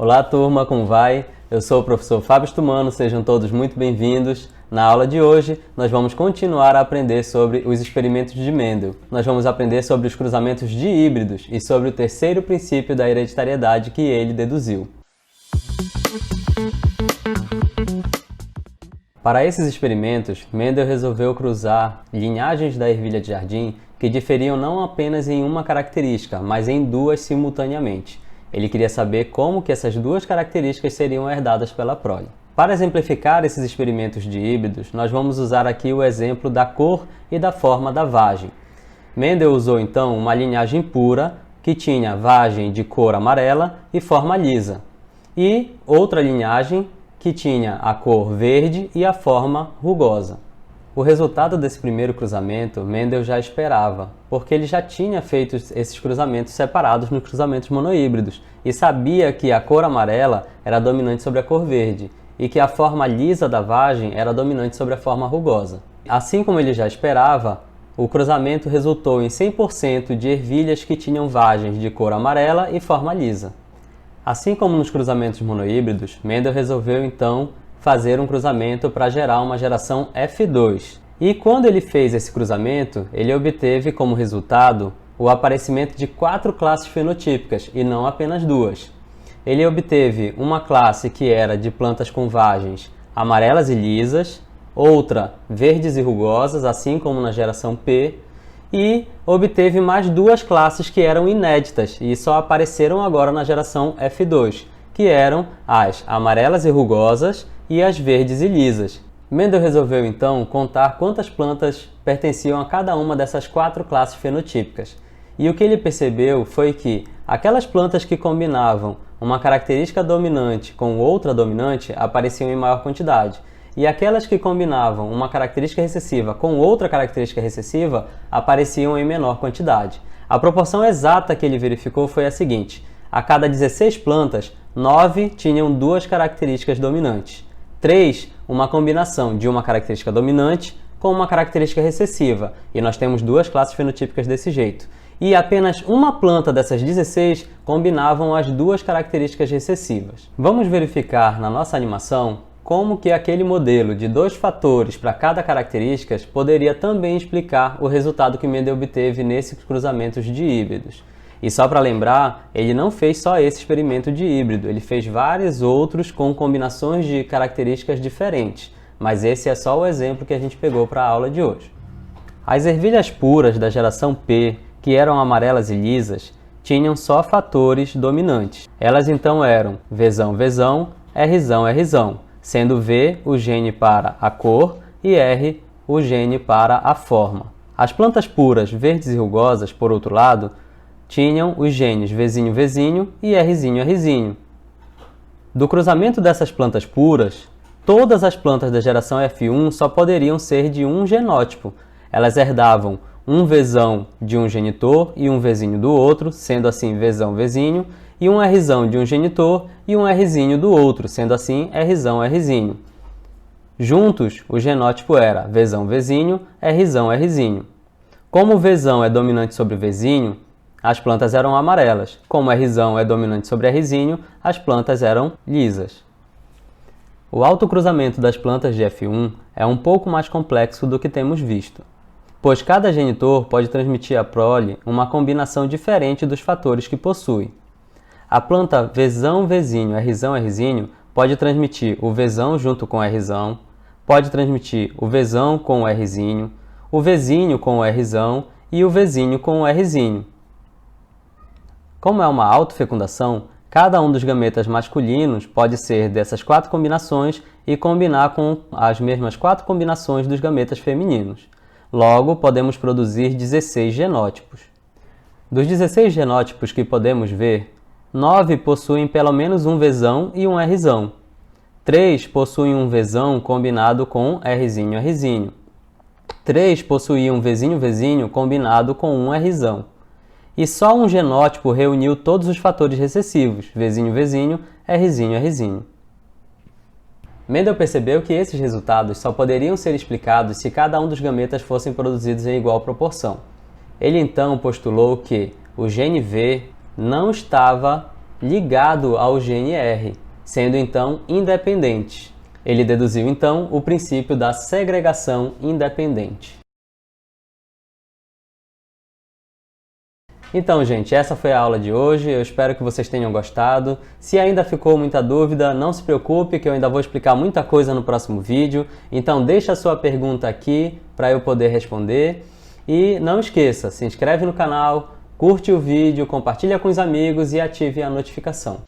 Olá turma, como vai? Eu sou o professor Fábio Stumano, sejam todos muito bem-vindos. Na aula de hoje, nós vamos continuar a aprender sobre os experimentos de Mendel. Nós vamos aprender sobre os cruzamentos de híbridos e sobre o terceiro princípio da hereditariedade que ele deduziu. Para esses experimentos, Mendel resolveu cruzar linhagens da ervilha de jardim que diferiam não apenas em uma característica, mas em duas simultaneamente. Ele queria saber como que essas duas características seriam herdadas pela prole. Para exemplificar esses experimentos de híbridos, nós vamos usar aqui o exemplo da cor e da forma da vagem. Mendel usou então uma linhagem pura que tinha vagem de cor amarela e forma lisa, e outra linhagem que tinha a cor verde e a forma rugosa. O resultado desse primeiro cruzamento, Mendel já esperava, porque ele já tinha feito esses cruzamentos separados nos cruzamentos monohíbridos e sabia que a cor amarela era dominante sobre a cor verde e que a forma lisa da vagem era dominante sobre a forma rugosa. Assim como ele já esperava, o cruzamento resultou em 100% de ervilhas que tinham vagens de cor amarela e forma lisa. Assim como nos cruzamentos monohíbridos, Mendel resolveu então fazer um cruzamento para gerar uma geração F2. E quando ele fez esse cruzamento, ele obteve como resultado o aparecimento de 4 classes fenotípicas e não apenas 2. Ele obteve uma classe que era de plantas com vagens amarelas e lisas, outra verdes e rugosas, assim como na geração P, e obteve mais 2 classes que eram inéditas e só apareceram agora na geração F2, que eram as amarelas e rugosas e as verdes e lisas. Mendel resolveu então contar quantas plantas pertenciam a cada uma dessas 4 classes fenotípicas. E o que ele percebeu foi que aquelas plantas que combinavam uma característica dominante com outra dominante apareciam em maior quantidade, e aquelas que combinavam uma característica recessiva com outra característica recessiva apareciam em menor quantidade. A proporção exata que ele verificou foi a seguinte: a cada 16 plantas, 9 tinham 2 características dominantes. 3, uma combinação de uma característica dominante com uma característica recessiva, e nós temos 2 classes fenotípicas desse jeito. E apenas uma planta dessas 16 combinavam as 2 características recessivas. Vamos verificar na nossa animação como que aquele modelo de 2 fatores para cada característica poderia também explicar o resultado que Mendel obteve nesses cruzamentos de híbridos. E só para lembrar, ele não fez só esse experimento de híbrido, ele fez vários outros com combinações de características diferentes, mas esse é só o exemplo que a gente pegou para a aula de hoje. As ervilhas puras da geração P, que eram amarelas e lisas, tinham só fatores dominantes. Elas então eram Vzão, Vzão, Rzão, Rzão, sendo V o gene para a cor e R o gene para a forma. As plantas puras verdes e rugosas, por outro lado, tinham os genes Vzinho, Vzinho e Rzinho, Rzinho. Do cruzamento dessas plantas puras, todas as plantas da geração F1 só poderiam ser de um genótipo. Elas herdavam um Vzão de um genitor e um Vzinho do outro, sendo assim Vzão, Vzinho, e um Rzão de um genitor e um Rzinho do outro, sendo assim Rzão, Rzinho. Juntos, o genótipo era Vzão, Vzinho, Rzão, Rzinho. Como o Vzão é dominante sobre o Vzinho, as plantas eram amarelas. Como Rzão é dominante sobre Rzinho, as plantas eram lisas. O autocruzamento das plantas de F1 é um pouco mais complexo do que temos visto, pois cada genitor pode transmitir à prole uma combinação diferente dos fatores que possui. A planta Vzão, Vzinho, Rzão, Rzinho pode transmitir o Vzão junto com o Rzão, pode transmitir o Vzão com o Rzinho, o Vzinho com o Rzão e o Vzinho com o Rzinho. Como é uma autofecundação, cada um dos gametas masculinos pode ser dessas 4 combinações e combinar com as mesmas 4 combinações dos gametas femininos. Logo, podemos produzir 16 genótipos. Dos 16 genótipos que podemos ver, 9 possuem pelo menos um Vzão e um Rzão. 3 possuem um Vzão combinado com Rzinho, Rzinho. 3 possuíam um Vzinho, Vzinho combinado com um Rzão. E só um genótipo reuniu todos os fatores recessivos, Vzinho, Vzinho, Rzinho, Rzinho. Mendel percebeu que esses resultados só poderiam ser explicados se cada um dos gametas fossem produzidos em igual proporção. Ele então postulou que o gene V não estava ligado ao gene R, sendo então independentes. Ele deduziu então o princípio da segregação independente. Então, gente, essa foi a aula de hoje. Eu espero que vocês tenham gostado. Se ainda ficou muita dúvida, não se preocupe que eu ainda vou explicar muita coisa no próximo vídeo. Então, deixa a sua pergunta aqui para eu poder responder. E não esqueça, se inscreve no canal, curte o vídeo, compartilha com os amigos e ative a notificação.